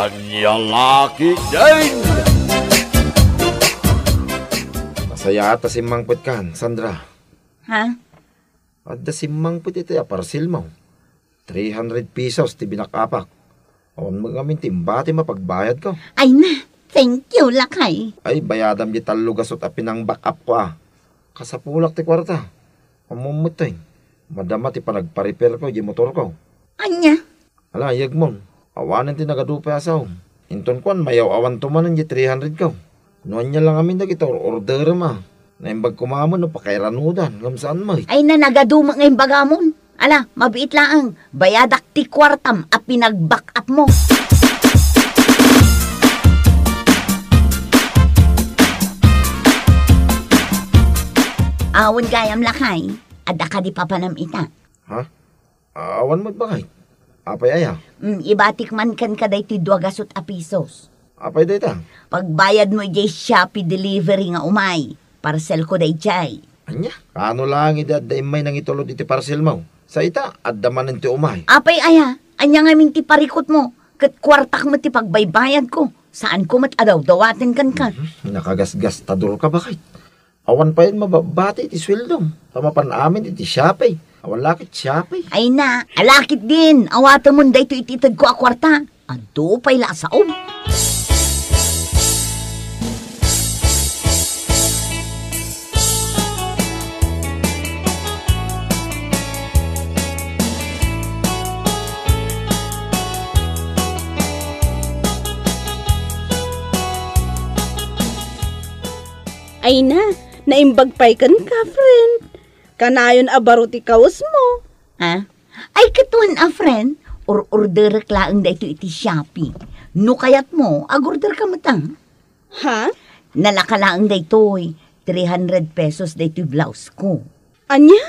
Anya laki din! Masaya ata si Mangput kan, Sandra. Ha? Adda si Mangput ito ya, parcel mo. 300 pesos ti binakapak. Awan mo ngamin timbati mapagbayad ko. Ay na, thank you, lakay. Ay, bayadam di talo gasot apin ang backup ko Kasapulak ti kwarta. Mamumutoy. Madama ti panagpa-repair ko, di motor ko. Anya? Ala, yag mo. Awanan ti nagadupa asaw. Inton kuan, mayaw awan tumanan di 300 ko. Nuan niya lang amin dagito, order ma. Naimbag kumamon no pakairanudan. Ngamsaan mo. Ay na, nagaduma ngayong bagamon. Ala, mabiit laang. Bayadak ti kwartam a pinag-back up mo. Awan gayam lakay. Adda ka di papanam ita. Ha? Awan mo bakit? Apay aya? Ibatik man kan kaday ti 2 pesos. Apay data? Pagbayad mo jay Shopee delivery nga umay. Parcel ko day jay. Anya? Ano lang idad da imay nang itulod iti parcel mo? Sa ita, adda man ti umay. Apay aya, anya nga min ti parikot mo. Kat kwartak mo ti pagbaybayad ko. Saan ko mat adaw dawatin kan ka? Nakagasgas tador ka bakit? Awan pa yun mababati iti swildom. Tamapan amin iti Shopee. Awan lakit Shopee. Ay na, alakit din. Awata mo da ito ititad ko a kwarta. Ado pa'y lasaom. Ay na, naimbag pa'y kan ka, friend. Kanayon abaruti kawas mo. Ha? Ay katuan a friend, or order klaang da ito iti Shopee. No kayat mo, agorder ka matang. Ha? Nalakalaang da ito'y 300 pesos da ito'y blouse ko. Anya?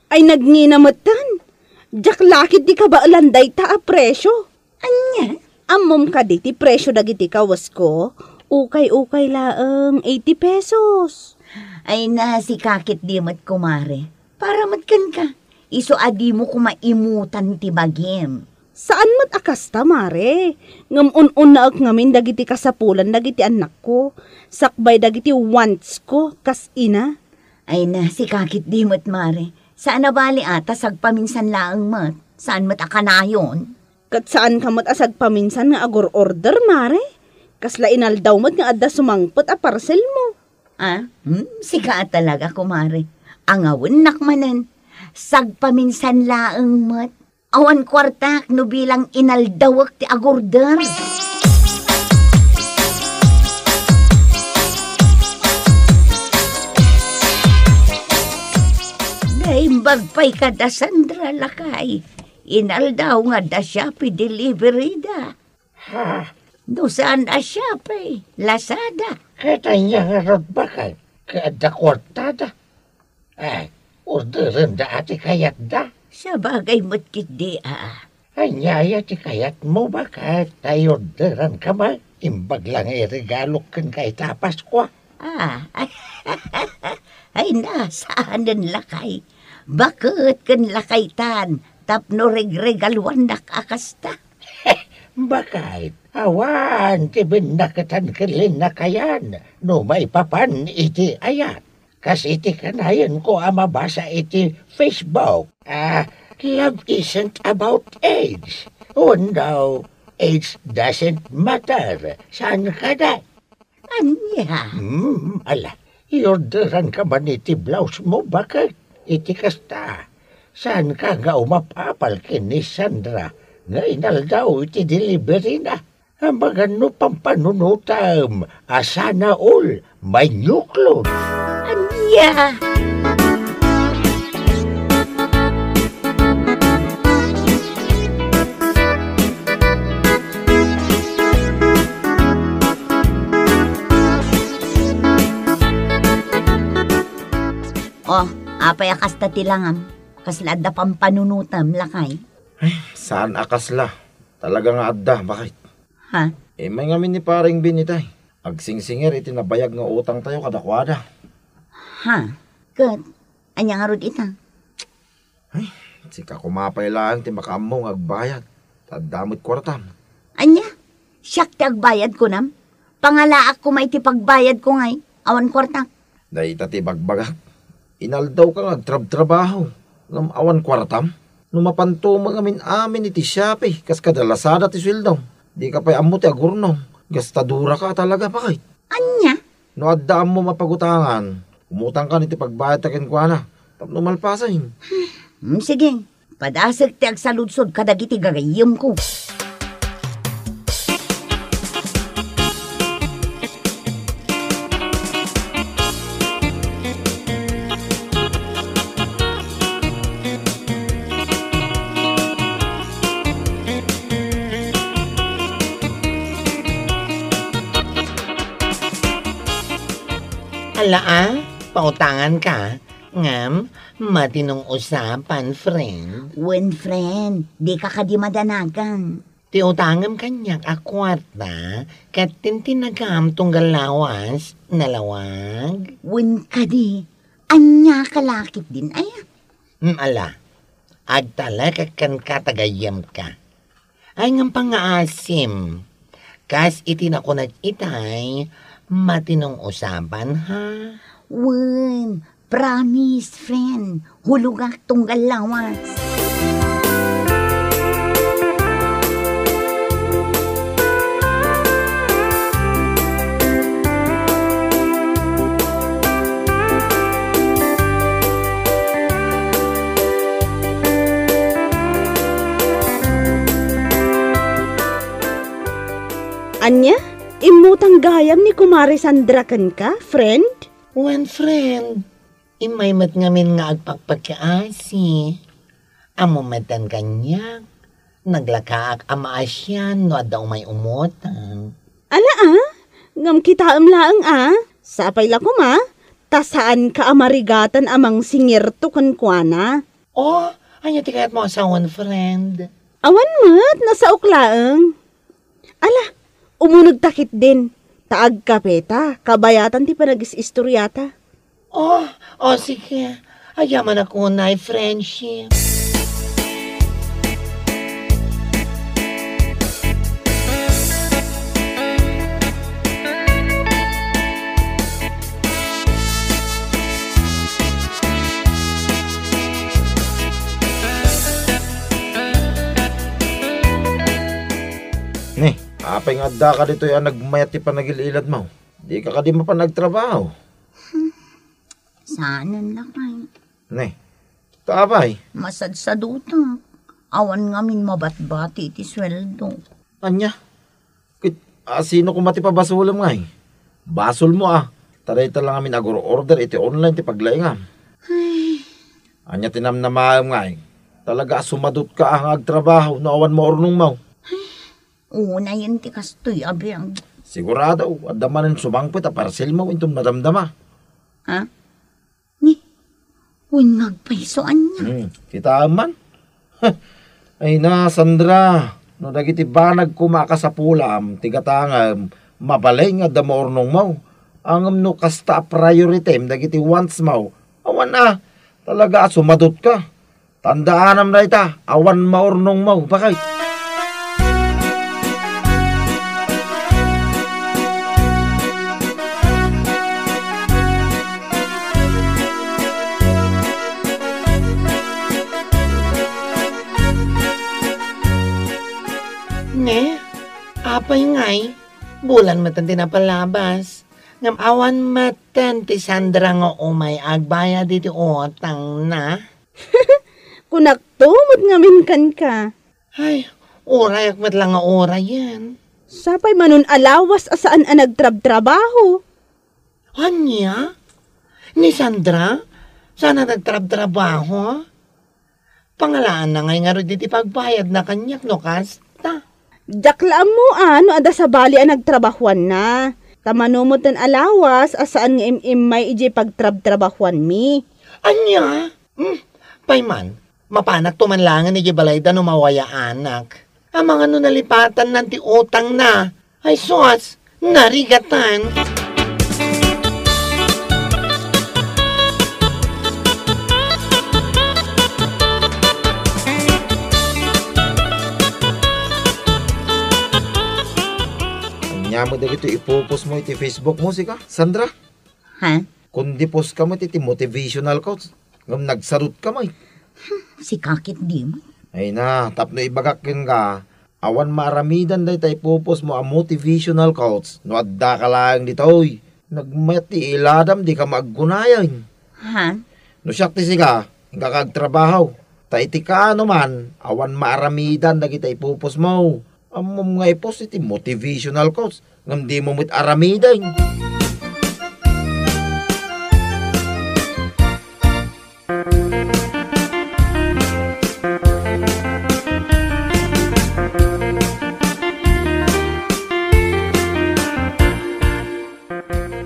Ay nagninamatan. Jak lakit di ka ba alanday ta a presyo? Anya? Amom ka di ti presyo dagiti kawas ko. Ukay-ukay laang 80 pesos. Ay na, si kakit di mat kumare. Para matkan ka. Iso adi mo kumaimutan ti bagim. Saan mat akas ta, mare? Ngam-un-un na ak ngamin dagiti kasapulan dagiti anak ko. Sakbay dagiti wants ko, kas ina. Ay na, si kakit di mat mare. Saan na bali ata sagpaminsan laang mat? Saan mat akanayon? Kat saan ka mat asag paminsan nga agor order, mare? Kasla inaldaw mat nga adda sumangpot a parcel mo. Ah? Sika talaga, kumare. Angawin nakmanan. Sagpaminsan laang mat. Awan kwartak no bilang inaldawak ti agorder. Naimbag pa'y kada Sandra lakay. Inaldaw nga da Shopee delivery da. Ha? No saan da Shopee? Lazada. Katanya nga rod bakal. Kada kwartada. Ay, orderan da ati kayat da. Sa bagay mo't kiti Anyaya ti kayat mo bakal. Tay orderan ka ba? Imbag lang regalo kan kay tapas ko. Ay na, saan din lakay? Bakit kan lakay tan? Tapno regregaluan dak akasta. Bakit? Awan, ti binakatan kilin na kayan. No may papan iti ayat. Kasi iti kanayan ko mabasa iti Facebook. Love isn't about age. No, age doesn't matter. Saan ka na? Anya? Ala, i-orderan ka ba iti blouse mo? Bakit? Iti kasta. Saan ka nga umapapal ni Sandra? Nga inaldaw iti delivery na. Ambagan no pampanunutam. Asana all, may nyuklod. Anya? Oh, apay akas ta tilangam. Kaslada pampanunutam lakay. Ay, saan akasla? Talaga nga adda, bakit? Ha? May ngamin ni paring binitay. Agsingsingir iti nabayag nga utang tayo kadakwada. Ha? Kat? Anya nga rod ita? Ay, sika kumapay lang ti makamong agbayad. Tadamot kwartam. Anya? Siyak ti agbayad ko nam. Pangalaak ko may ti pagbayad ko ngay. Awan kwartak. Dahil tati bagbagak. Inaldaw ka nga trab-trabaho. Ngam awan kwartam. Numapantumang amin iti Shopee. Kas kadalasada ti sweldaw. Di ka pa'y amo ti agurnong. Gastadura ka talaga pa kahit. Anya? No addaan mo mapagutangan. Umutang ka niti pagbayad takin kwa na. Tapno malpasahin. Sige. Padasag ti agsaludsod kadagiti gagayim ko. Ala pautangan ka. Ngam, matinong usapan, friend. Wen friend, di ka kadimadanagan. Ti utangam kanyak akwarta, kat tintinagam tunggal lawas, nalawag. Wen kadi, anya kalakit din ay. Ala, agtala kakan katagayam ka. Ay ngam pangaasim, kas itinakunat itay, matinong usapan ha. Wen, promise friend, hulugak tunggal lawas. Anya, imutang gayam ni Kumari Sandra kan ka, friend? One friend, imaymat ngamin nga agpagpagkaasi. Amo matan kanyak, naglakaak amaasyan no adaw may umutang. Ala ngam kita laang sapay la kuma, tasaan ka amarigatan amang singirto kan kuana. Oh, anya tikayat mo sa one friend. Awan mat, nasa uklaang. Ala, umunod takit din. Taag kapeta, kabayatan ti panagis-istoryata. Oh, sige. Ayaman ako na friendship. Ni, apay nga da ka dito yung nagmayat ti panagililad mo. Di ka di mapanagtrabaho. Sana na kay. Ni, kaapay. Masadsaduta. Awan ngamin mabatbati ti sweldo. Anya? Sino kumati pa basulam nga eh? Basol mo Taray lang amin order iti online ti paglaingam. Anya tinamnamaam nga eh. Talaga sumadot ka ang agtrabaho na awan mo ornong mo. Una yun ti kastoy abiyang. Sigurado, adamanin sumangpit a parcel mo intom nadamdama. Ha? Ni, uy nagpaisoan niya. Kita man. Ay na, Sandra. No dagiti banag kumaka sa pulam, tigatangam, mabalay nga damornong mo. Angam no kasta priority, dagiti wants mo. Awan na, talaga sumadot ka. Tandaanam na ita, awan maornong mo. Bakit? Ne, apay ngay, bulan matan tinapalabas. Ngam awan matan ti Sandra nga umay agbaya diti utang na. Kunaktumot ngamin kan ka. Ay, oray akmat lang nga oray yan. Sapay manon alawas asaan nagtrab-trabaho. Anya? Ni Sandra? Sana nagtrab-trabaho? Pangalaan na ngay nga rin diti pagbayad na kanyak no kasta. Jaklaan mo no ada sa bali nagtrabahuan na. Tamanumot ng alawas asaan nga may iji pagtrab-trabahuan mi. Anya? Payman, mapanak tumanlangan ni Gibalayda no mawaya anak. Ang mga nalipatan ng ti utang na. Ay sos, narigatan. Anya mo dagito ipupos mo iti Facebook mo, sika, Sandra. Ha? Kundi post ka mo iti motivational quotes. Ngam nagsarot ka mo. Si kakit di mo. Ay na, tapno ibagakin ka. Awan maramidan day tayo pupos mo ang motivational quotes. No adda ka lang ditoy. Nagmati iladam di ka maggunayan. Ha? No siyak ti sika, kakagtrabaho. Taiti ka ano man, awan maaramidan na kita ipupos mo. Amom nga ipos iti motivational quotes. Ngam di mo mit aramidan.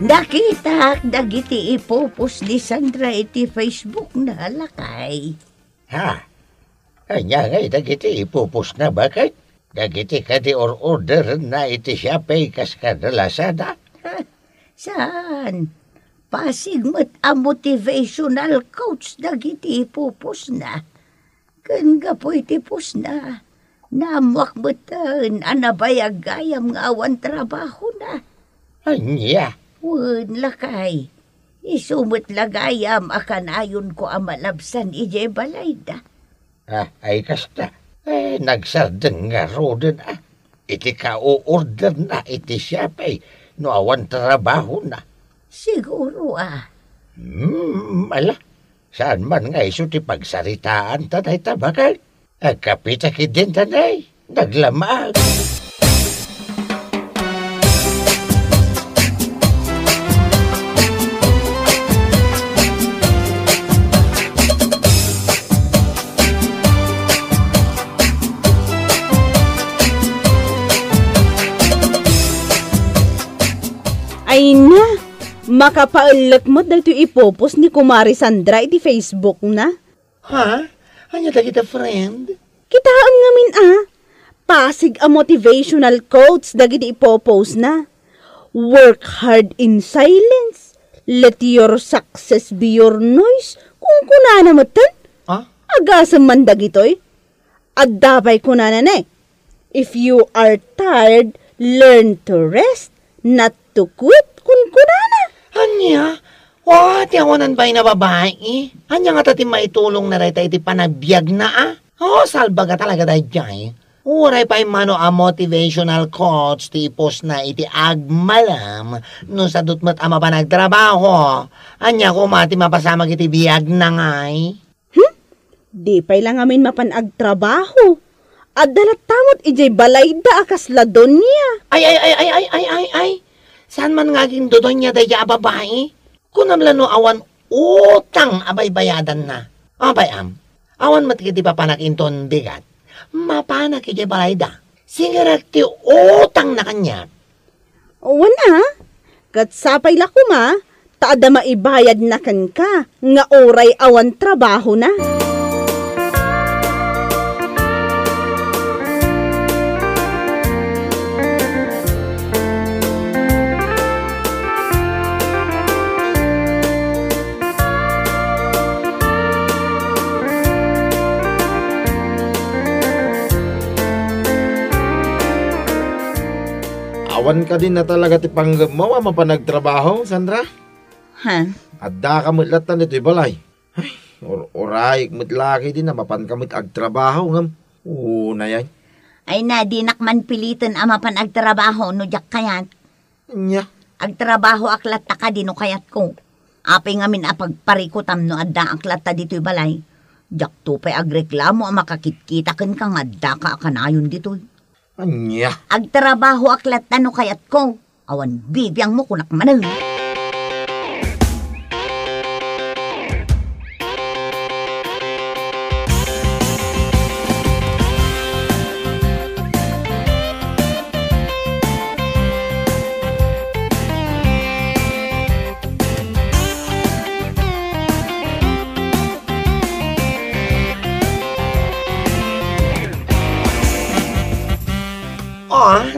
Nakita dagiti ipupos ni Sandra iti Facebook na lakay. Ha? Anya nga dagiti ipupos na bakit? Dagiti kadi order na iti Shopee kas kadalasada. Saan? Pasig mo't ang motivational coach dagiti ipupos na. Kan po itipos na. Namuak mo't anabayagayam nga awan trabaho na. Anya? Wen lakay. Isumot lagayam akan ayon ko ang malabsan ije balayda. Ay kasta. Nagsarden nga roden Iti ka-o-order na iti Shopee no awan trabaho na. Siguro Ala. Saan man nga iso ti pagsaritaan tanay tabakal? Kapita din tanay. Naglamag. Ay na, makapaulat mo dahito ipopos ni Kumari Sandra iti Facebook na. Ha? Anya kita friend? Kitaan ngamin pasig a motivational quotes dagiti ipopos na. Work hard in silence. Let your success be your noise. Kung kunana matan, agasam man dagitoy. At dabay kunana na if you are tired, learn to rest, not to quit kun kunana. Anya? Ti awanan ba'y na babae? Anya nga tati maitulong na rin tayo iti panabiyag na salba ka talaga tayo dyan. Uray pa'y mano a motivational quotes ti ipos na iti agmalam no sa dutmat ama pa nagtrabaho. Anya ko mati mapasama iti biyag na ngay. Di pa'y lang amin mapanagtrabaho. At dalat tamot ijay balayda akas ladon niya. Ay. Saan man ngaging dodon niya daya babae? Kunamlan no awan utang abay bayadan na. Abay awan matikiti papanakinton bigat. Mapanak iti balayda. Singarak ti utang na kanya. Wana, katsapay lakuma, taada maibayad na kan ka, nga oray awan trabaho na. Awan ka din na talaga ti panggap mo, mapanagtrabaho, Sandra. Ha? Adda ka mo't latan ito'y balay. Ay, oray, mo't laki din na mapan ka mo't agtrabaho, ngam. Na yan. Ay na, di nakman pilitan ang mapanagtrabaho no jak kayat. Nya. Agtrabaho aklat ta ka dino kayat ko. Apay ngamin apagparikutam no adda aklat ta dito'y balay. Jak to pa'y agreklamo ang makakitkita kan kang adda ka akanayon dito'y. Anya. Agtrabaho aklat ta no kayat ko. Awan bibiyang mo kunak manang.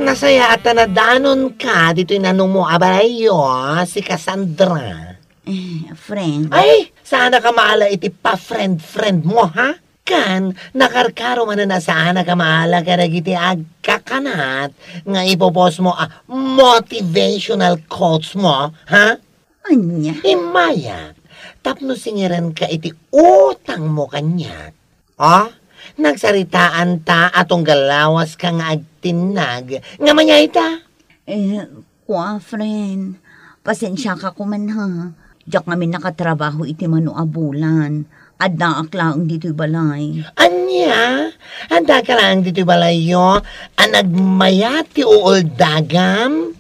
Nasaya at tanadanon ka dito'y nanong mo abalayo, si Cassandra. Friend. Ay, sana ka maala iti pa-friend mo, ha? Kan, nakarkaro man na sana ka maala ka dagiti agkakanat nga ipopos mo motivational quotes mo, ha? Anya? Imaya, tapno singiran ka iti utang mo kanya. Nagsaritaan ta atong galawas ka nga agtinag, nga manya ita. Friend, pasensya ka kuman ha. Diyak kami nakatrabaho iti mano abulan. Adda aklaang dito'y balay. Anya? Anda ka lang dito'y balay yo? Nagmayati uol dagam?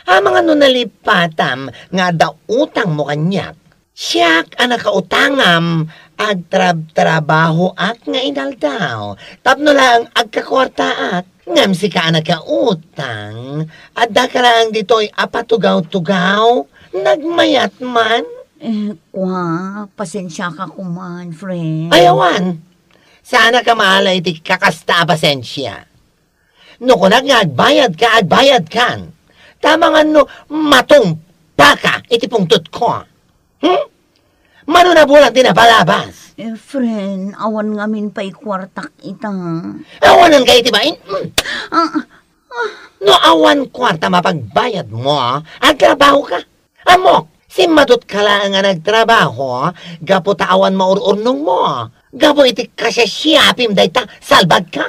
Mga nalipatam nga da utang mo kanyak. Siyak nakauutangam agtrabaho ak nga inaldaw. Tapno lang agkakwarta ak ngam si ka nakautang. Adda ka lang dito'y apatugaw-tugaw. Nagmayat man. Pasensya ka kuman, friend. Ayawan, sana ka maala iti kakasta pasensya. No, kung agbayad kan. Tama nga no, matumpa ka, iti pungtot ko. Mano na bulan din na palabas. Friend, awan ngamin pa'y kwartak ita. Awanan ka iti bain? No, awan kwarta mapagbayad mo, agtrabaho ka. Amok. Si madot ka lang nga nagtrabaho, gapo tawan maururnong mo. Gapo iti kasyapim day ta, salbag ka.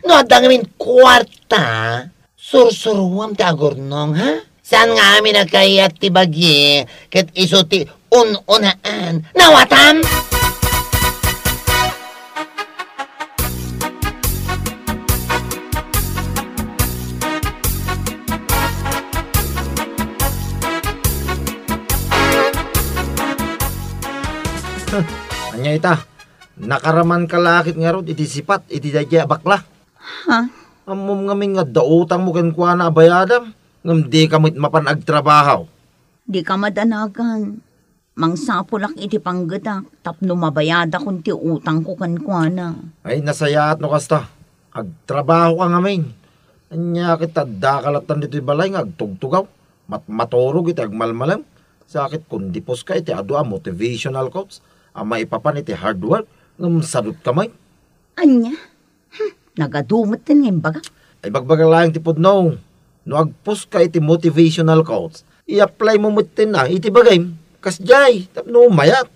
No, adang amin kwarta, sursuruam ti agurnong, ha? Saan nga amin nagkayat ti bagi, ket iso ti unaan. Nawatam! Anya ita, nakaraman kalakit nga rod, iti sipat, iti dagya bakla. Amom ngamin nga dautang mo kenkwa na abayadam, ngam di kamit mapanagtrabaho. Di ka madanagan. Mangsapulak iti panggadak, tapno mabayada kung ti utang ko kankwana. Ay, nasayaat no kasta. Agtrabaho ka ngamin. Anya kita dakalatan dito'y balay nga agtugtugaw. Maturog iti agmalmalam. Sakit kundi pos ka iti adwa motivational quotes. Ama ipapan iti hard work, ngam sadot kamay. Anya? Nagadumot din yung baga. Ay bagbaga lang ti pudno. No agpos ka iti motivational quotes, i-apply mo mutin na iti bagay. Kasjay, tapno mayat.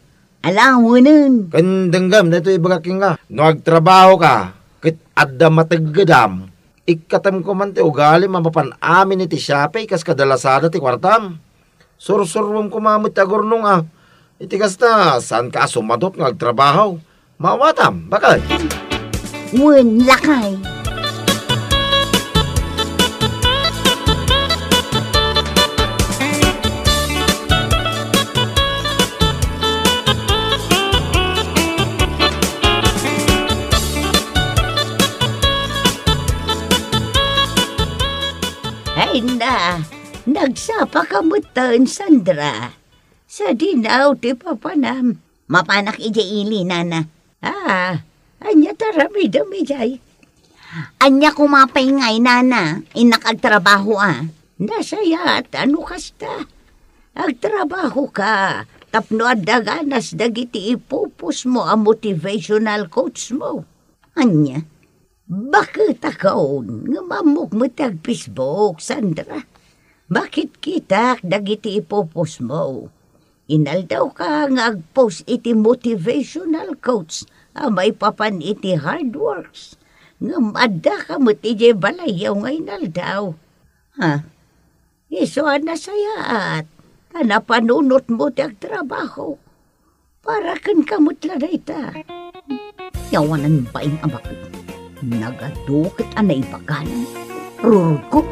Alam mo nun. Kandanggam na ito ibaga kinga. No agtrabaho ka, kit adda mataggadam, ikatam ko man ti ugali mapapan amin iti Shopee kas kadalasada ti kwartam. Sursurwam kumamit agurnong iti kasta, saan ka sumadot ng agtrabaho? Mawatam, bakit? Wen, lakay. Ay na, nagsapa ka mo tan, Sandra. Sa dinaw ti papanam. Mapanak ili nana. Anya tarami damijay. Anya kumapay ngay nana. Inakagtrabaho Nasayat, ano kasta? Agtrabaho ka. Tapno adaganas dagiti ipupus mo ang motivational coach mo. Anya, bakit akaon nga mamuk mo tag Facebook, Sandra? Bakit kita dagiti ipupus mo? Inaldaw ka nga agpost iti motivational quotes may papan iti hard works. Nga madda ka mo ti balayaw nga inaldaw. Iso nasayaat. Napanunot mo ti agtrabaho. Para kan kamot laday ta. Yawanan ba yung abak? Nagadukit anay baganan. Rurko.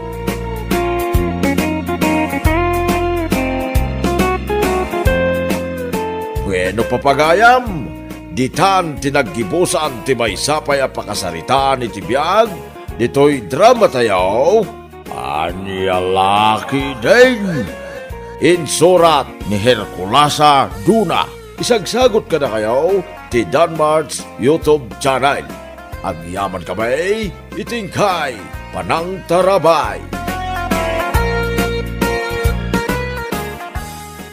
Bueno papagayam, ditan tinaggibusan ti maysapay a pakasaritaan iti biyag, dito'y drama tayo, Anya Laki din. Insurat ni Herculasa Duna. Isagsagot ka na kayo ti Danmar's YouTube channel. Agyaman kami, itingkay, panang tarabay.